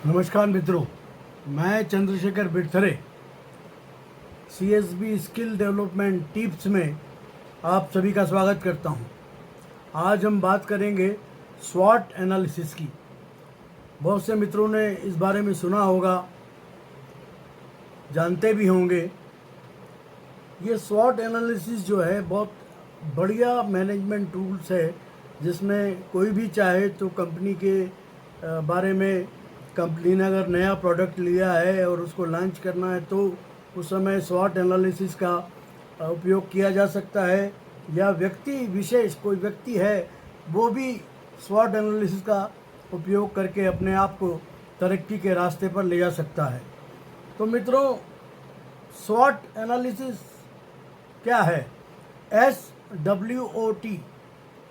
नमस्कार मित्रों, मैं Chandrashekhar Birthare CSB skill development tips में आप सभी का स्वागत करता हूं। आज हम बात करेंगे स्वॉट एनालिसिस की। बहुत से मित्रों ने इस बारे में सुना होगा, जानते भी होंगे। ये स्वॉट एनालिसिस जो है बहुत बढ़िया मैनेजमेंट टूल्स है, जिसमें कोई भी चाहे तो कंपनी के बारे में, कंपनी ने अगर नया प्रोडक्ट लिया है और उसको लॉन्च करना है तो उस समय स्वॉट एनालिसिस का उपयोग किया जा सकता है। या व्यक्ति विशेष कोई व्यक्ति है वो भी स्वॉट एनालिसिस का उपयोग करके अपने आप को तरक्की के रास्ते पर ले जा सकता है। तो मित्रों, स्वॉट एनालिसिस क्या है? SWOT।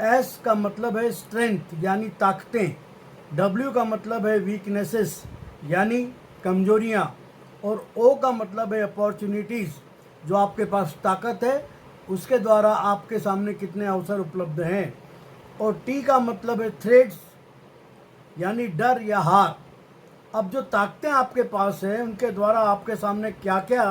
एस का मतलब है स्ट्रेंथ यानी ताकतें, W का मतलब है वीकनेसेस यानी कमजोरियाँ, और O का मतलब है अपॉर्चुनिटीज़। जो आपके पास ताकत है उसके द्वारा आपके सामने कितने अवसर उपलब्ध हैं। और T का मतलब है थ्रेट्स यानी डर या हार। अब जो ताकतें आपके पास हैं उनके द्वारा आपके सामने क्या क्या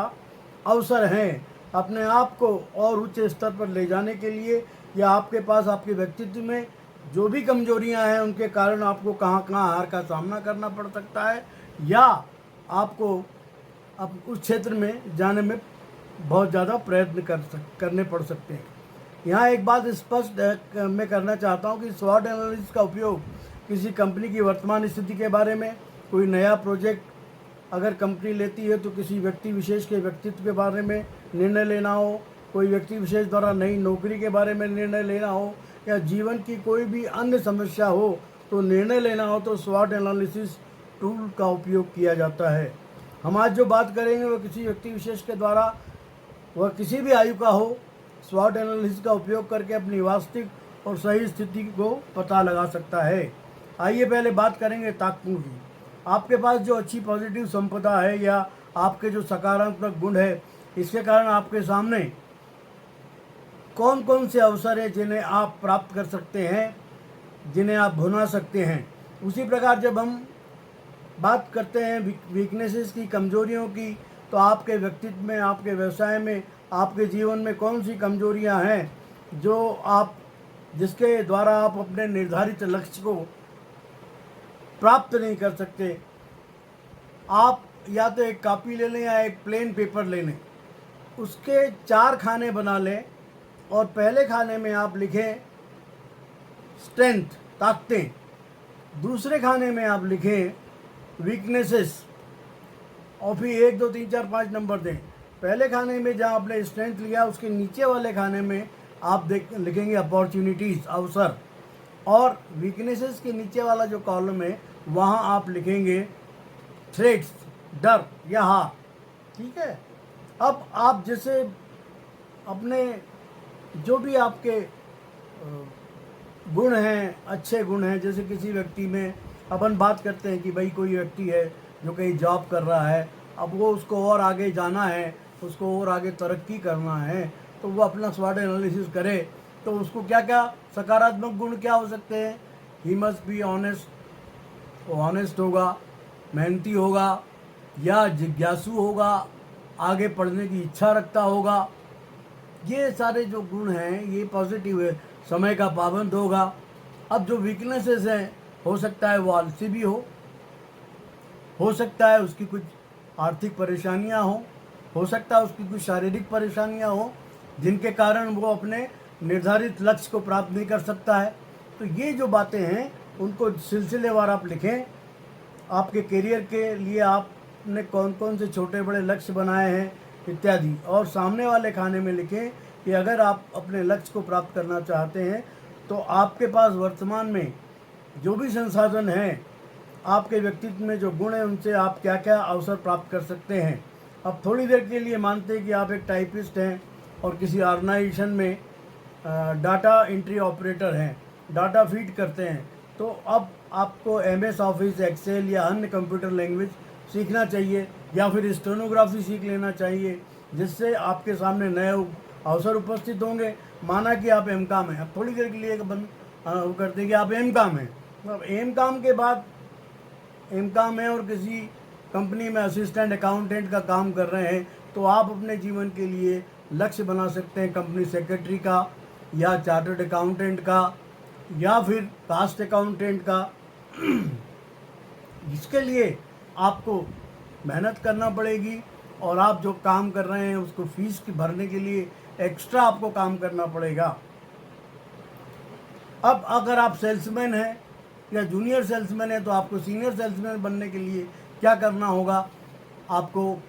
अवसर हैं अपने आप को और उच्च स्तर पर ले जाने के लिए, या आपके पास आपके व्यक्तित्व में जो भी कमजोरियां हैं उनके कारण आपको कहाँ कहाँ हार का सामना करना पड़ सकता है, या आपको अब उस क्षेत्र में जाने में बहुत ज़्यादा प्रयत्न करने पड़ सकते हैं। यहाँ एक बात स्पष्ट मैं करना चाहता हूँ कि स्वॉट एनालिसिस का उपयोग किसी कंपनी की वर्तमान स्थिति के बारे में, कोई नया प्रोजेक्ट अगर कंपनी लेती है तो किसी व्यक्ति विशेष के व्यक्तित्व के बारे में निर्णय लेना हो, कोई व्यक्ति विशेष द्वारा नई नौकरी के बारे में निर्णय लेना हो, या जीवन की कोई भी अन्य समस्या हो तो निर्णय लेना हो, तो स्वॉट एनालिसिस टूल का उपयोग किया जाता है। हम आज जो बात करेंगे वह किसी व्यक्ति विशेष के द्वारा, वह किसी भी आयु का हो, स्वॉट एनालिसिस का उपयोग करके अपनी वास्तविक और सही स्थिति को पता लगा सकता है। आइए पहले बात करेंगे ताकतों की। आपके पास जो अच्छी पॉजिटिव संपदा है या आपके जो सकारात्मक गुण है, इसके कारण आपके सामने कौन कौन से अवसर हैं जिन्हें आप प्राप्त कर सकते हैं, जिन्हें आप भुना सकते हैं। उसी प्रकार जब हम बात करते हैं वीकनेसेस की, कमजोरियों की, तो आपके व्यक्तित्व में, आपके व्यवसाय में, आपके जीवन में कौन सी कमजोरियां हैं जो आप, जिसके द्वारा आप अपने निर्धारित लक्ष्य को प्राप्त नहीं कर सकते। आप या तो एक कॉपी ले लें या एक प्लेन पेपर ले लें, उसके 4 खाने बना लें और पहले खाने में आप लिखें स्ट्रेंथ, ताकतें। दूसरे खाने में आप लिखें वीकनेसेस, और फिर 1 2 3 4 5 नंबर दें। पहले खाने में जहाँ आपने स्ट्रेंथ लिया उसके नीचे वाले खाने में आप लिखेंगे अपॉर्चुनिटीज़, अवसर, और वीकनेसेस के नीचे वाला जो कॉलम है वहाँ आप लिखेंगे थ्रेट्स, डर या हार। ठीक है। अब आप जैसे अपने जो भी आपके गुण हैं, अच्छे गुण हैं, जैसे किसी व्यक्ति में अपन बात करते हैं कि भाई कोई व्यक्ति है जो कहीं जॉब कर रहा है, अब वो उसको और आगे जाना है, उसको और आगे तरक्की करना है, तो वो अपना स्वॉट एनालिसिस करे। तो उसको क्या क्या सकारात्मक गुण क्या हो सकते हैं? ही मस्ट बी ऑनेस्ट, वो ऑनेस्ट होगा, मेहनती होगा, या जिज्ञासु होगा, आगे पढ़ने की इच्छा रखता होगा। ये सारे जो गुण हैं ये पॉजिटिव है। समय का पाबंद होगा। अब जो वीकनेसेस हैं, हो सकता है वो आलसी भी हो सकता है उसकी कुछ आर्थिक परेशानियां हो सकता है उसकी कुछ शारीरिक परेशानियां हो, जिनके कारण वो अपने निर्धारित लक्ष्य को प्राप्त नहीं कर सकता है। तो ये जो बातें हैं उनको सिलसिलेवार आप लिखें। आपके करियर के लिए आपने कौन कौन से छोटे बड़े लक्ष्य बनाए हैं इत्यादि, और सामने वाले खाने में लिखें कि अगर आप अपने लक्ष्य को प्राप्त करना चाहते हैं तो आपके पास वर्तमान में जो भी संसाधन हैं, आपके व्यक्तित्व में जो गुण हैं, उनसे आप क्या क्या अवसर प्राप्त कर सकते हैं। अब थोड़ी देर के लिए मानते हैं कि आप एक टाइपिस्ट हैं और किसी ऑर्गेनाइजेशन में डाटा एंट्री ऑपरेटर हैं, डाटा फीड करते हैं, तो अब आपको MS ऑफिस, एक्सेल या अन्य कंप्यूटर लैंग्वेज सीखना चाहिए, या फिर स्टेनोग्राफी सीख लेना चाहिए, जिससे आपके सामने नए अवसर उपस्थित होंगे। माना कि आप MCOM हैं, अब थोड़ी देर के लिए करते हैं कि आप MCOM हैं, अब MCOM के बाद एमकॉम है और किसी कंपनी में असिस्टेंट अकाउंटेंट का काम कर रहे हैं, तो आप अपने जीवन के लिए लक्ष्य बना सकते हैं कंपनी सेक्रेटरी का, या चार्टर्ड अकाउंटेंट का, या फिर कास्ट अकाउंटेंट का। जिसके लिए आपको मेहनत करना पड़ेगी, और आप जो काम कर रहे हैं उसको फीस की भरने के लिए एक्स्ट्रा आपको काम करना पड़ेगा। अब अगर आप सेल्समैन हैं या जूनियर सेल्समैन है, तो आपको सीनियर सेल्समैन बनने के लिए क्या करना होगा? आपको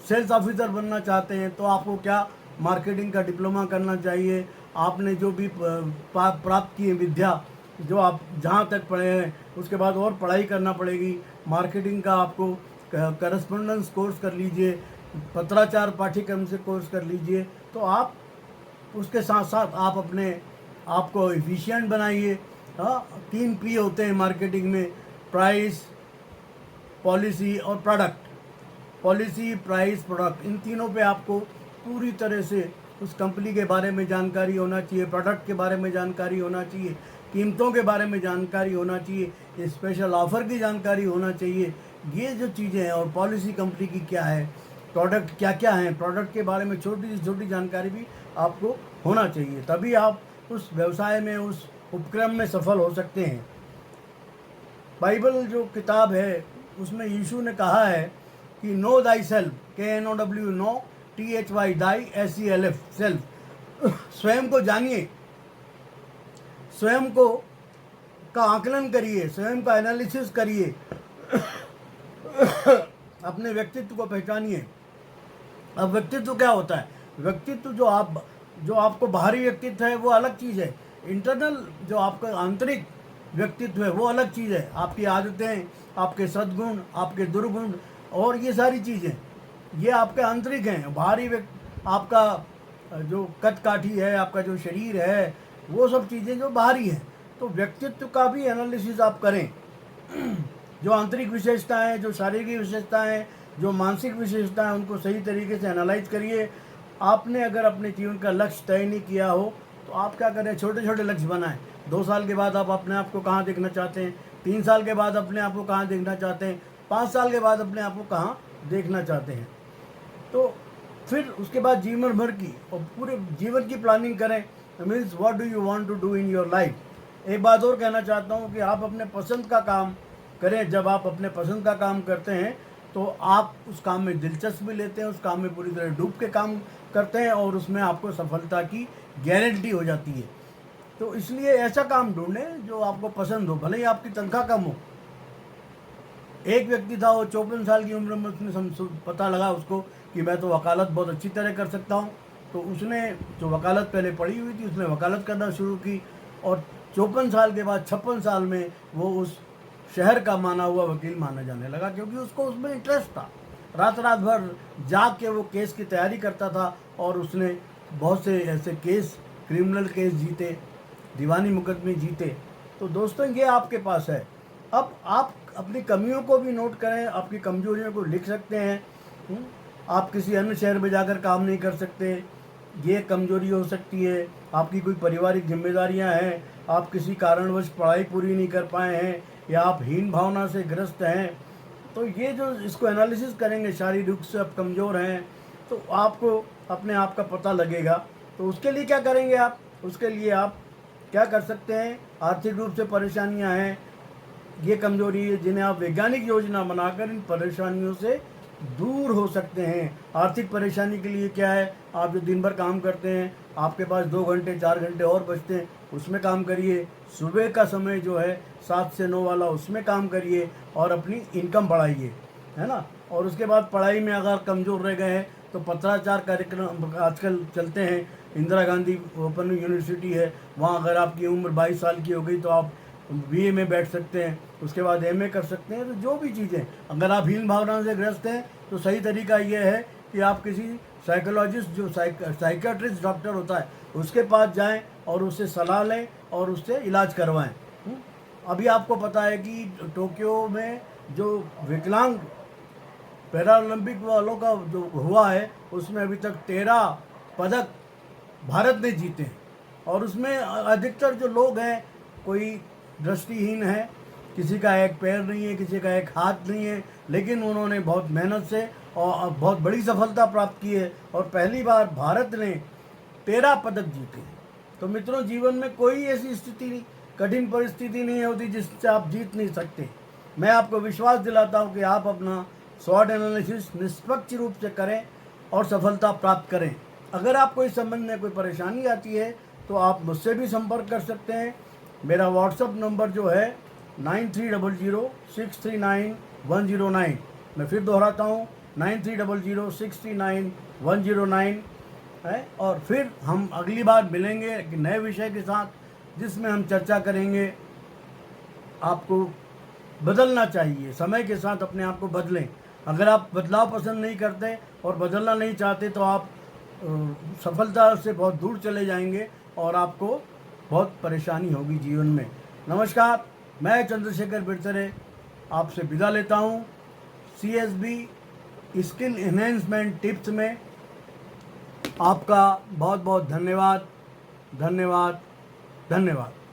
सेल्स ऑफिसर बनना चाहते हैं तो आपको क्या मार्केटिंग का डिप्लोमा करना चाहिए। आपने जो भी प्राप्त की है विद्या, जो आप जहाँ तक पढ़े हैं, उसके बाद और पढ़ाई करना पड़ेगी। मार्केटिंग का आपको करस्पॉन्डेंस कोर्स कर लीजिए, पत्राचार पाठ्यक्रम से कोर्स कर लीजिए। तो आप उसके साथ साथ आप अपने आप को एफिशिएंट बनाइए। हाँ, 3 P होते हैं मार्केटिंग में, प्राइस, पॉलिसी और प्रोडक्ट। पॉलिसी, प्राइस, प्रोडक्ट, इन तीनों पे आपको पूरी तरह से उस कंपनी के बारे में जानकारी होना चाहिए, प्रोडक्ट के बारे में जानकारी होना चाहिए, कीमतों के बारे में जानकारी होना चाहिए, स्पेशल ऑफ़र की जानकारी होना चाहिए। ये जो चीज़ें हैं, और पॉलिसी कंपनी की क्या है, प्रोडक्ट क्या क्या हैं, प्रोडक्ट के बारे में छोटी से छोटी जानकारी भी आपको होना चाहिए। तभी आप उस व्यवसाय में, उस उपक्रम में सफल हो सकते हैं। बाइबल जो किताब है उसमें यीशु ने कहा है कि know thy self, KNOW, know, THY, thy, SELF, self, स्वयं को जानिए, स्वयं को का आकलन करिए, स्वयं का एनालिसिस करिए, अपने व्यक्तित्व को पहचानिए। अब व्यक्तित्व क्या होता है? व्यक्तित्व जो आपको बाहरी व्यक्तित्व है वो अलग चीज़ है, इंटरनल जो आपका आंतरिक व्यक्तित्व है वो अलग चीज़ है। आपकी आदतें, आपके सद्गुण, आपके दुर्गुण और ये सारी चीज़ें, ये आपके आंतरिक हैं। बाहरी आपका जो कद काठी है, आपका जो शरीर है, वो सब चीज़ें जो बाहरी हैं। तो व्यक्तित्व का भी एनालिसिस आप करें। जो आंतरिक विशेषताएं, जो शारीरिक विशेषताएं, जो मानसिक विशेषताएं, उनको सही तरीके से एनालाइज करिए। आपने अगर अपने जीवन का लक्ष्य तय नहीं किया हो तो आप क्या करें, छोटे छोटे लक्ष्य बनाएं। 2 साल के बाद आप अपने आप को कहाँ देखना चाहते हैं, 3 साल के बाद अपने आप को कहाँ देखना चाहते हैं, 5 साल के बाद अपने आप को कहाँ देखना चाहते हैं। तो फिर उसके बाद जीवन भर की और पूरे जीवन की प्लानिंग करें। Means what do you want to do in your life. एक बात और कहना चाहता हूँ कि आप अपने पसंद का काम करें। जब आप अपने पसंद का काम करते हैं तो आप उस काम में दिलचस्पी लेते हैं, उस काम में पूरी तरह डूब के काम करते हैं और उसमें आपको सफलता की गारंटी हो जाती है। तो इसलिए ऐसा काम ढूंढें जो आपको पसंद हो, भले ही आपकी तनख्वाह कम हो। एक व्यक्ति था, वो 54 साल की उम्र में उसने पता लगा उसको कि मैं तो वकालत बहुत अच्छी तरह कर सकता हूँ। तो उसने जो वकालत पहले पढ़ी हुई थी, उसने वकालत करना शुरू की, और 54 साल के बाद 56 साल में वो उस शहर का माना हुआ वकील माना जाने लगा, क्योंकि उसको उसमें इंटरेस्ट था। रात रात भर जाग के वो केस की तैयारी करता था, और उसने बहुत से ऐसे केस, क्रिमिनल केस जीते, दीवानी मुकदमे जीते। तो दोस्तों, ये आपके पास है। अब आप अपनी कमियों को भी नोट करें, आपकी कमजोरियों को लिख सकते हैं। आप किसी अन्य शहर में जाकर काम नहीं कर सकते, ये कमजोरी हो सकती है। आपकी कोई पारिवारिक जिम्मेदारियां हैं, आप किसी कारणवश पढ़ाई पूरी नहीं कर पाए हैं, या आप हीन भावना से ग्रस्त हैं। तो ये जो इसको एनालिसिस करेंगे, शारीरिक रूप से आप कमज़ोर हैं, तो आपको अपने आप का पता लगेगा। तो उसके लिए क्या करेंगे आप? उसके लिए आप क्या कर सकते हैं? आर्थिक रूप से परेशानियां हैं, ये कमजोरी है, जिन्हें आप वैज्ञानिक योजना बनाकर इन परेशानियों से दूर हो सकते हैं। आर्थिक परेशानी के लिए क्या है? आप जो दिन भर काम करते हैं, आपके पास 2 घंटे 4 घंटे और बचते हैं, उसमें काम करिए। सुबह का समय जो है 7 से 9 वाला, उसमें काम करिए और अपनी इनकम बढ़ाइए, है ना। और उसके बाद पढ़ाई में अगर कमज़ोर रह गए हैं तो पत्राचार कार्यक्रम आजकल चलते हैं। इंदिरा गांधी ओपन यूनिवर्सिटी है, वहाँ अगर आपकी उम्र 22 साल की हो गई तो आप BA में बैठ सकते हैं, उसके बाद MA कर सकते हैं। तो जो भी चीज़ें, अगर आप हीन भावना से ग्रस्त हैं तो सही तरीका ये है कि आप किसी साइकोलॉजिस्ट, जो साइकियाट्रिस्ट डॉक्टर होता है, उसके पास जाएं और उससे सलाह लें और उससे इलाज करवाएं। अभी आपको पता है कि टोक्यो में जो विकलांग पैरालंपिक वालों का जो हुआ है, उसमें अभी तक 13 पदक भारत ने जीते हैं। और उसमें अधिकतर जो लोग हैं, कोई दृष्टिहीन है, किसी का एक पैर नहीं है, किसी का एक हाथ नहीं है, लेकिन उन्होंने बहुत मेहनत से और बहुत बड़ी सफलता प्राप्त की है और पहली बार भारत ने 13 पदक जीते। तो मित्रों, जीवन में कोई ऐसी स्थिति नहीं, कठिन परिस्थिति नहीं होती जिससे आप जीत नहीं सकते। मैं आपको विश्वास दिलाता हूँ कि आप अपना स्वॉट एनालिसिस निष्पक्ष रूप से करें और सफलता प्राप्त करें। अगर आपको इस संबंध में कोई परेशानी आती है तो आप मुझसे भी संपर्क कर सकते हैं। मेरा व्हाट्सअप नंबर जो है 9300639109। मैं फिर दोहराता हूँ 9300639109 है। और फिर हम अगली बार मिलेंगे एक नए विषय के साथ, जिसमें हम चर्चा करेंगे आपको बदलना चाहिए, समय के साथ अपने आप को बदलें। अगर आप बदलाव पसंद नहीं करते और बदलना नहीं चाहते तो आप सफलता से बहुत दूर चले जाएंगे और आपको बहुत परेशानी होगी जीवन में। नमस्कार, मैं चंद्रशेखर बिरतरे आपसे विदा लेता हूँ। CSB स्किल एनहेंसमेंट टिप्स में आपका बहुत बहुत धन्यवाद, धन्यवाद, धन्यवाद।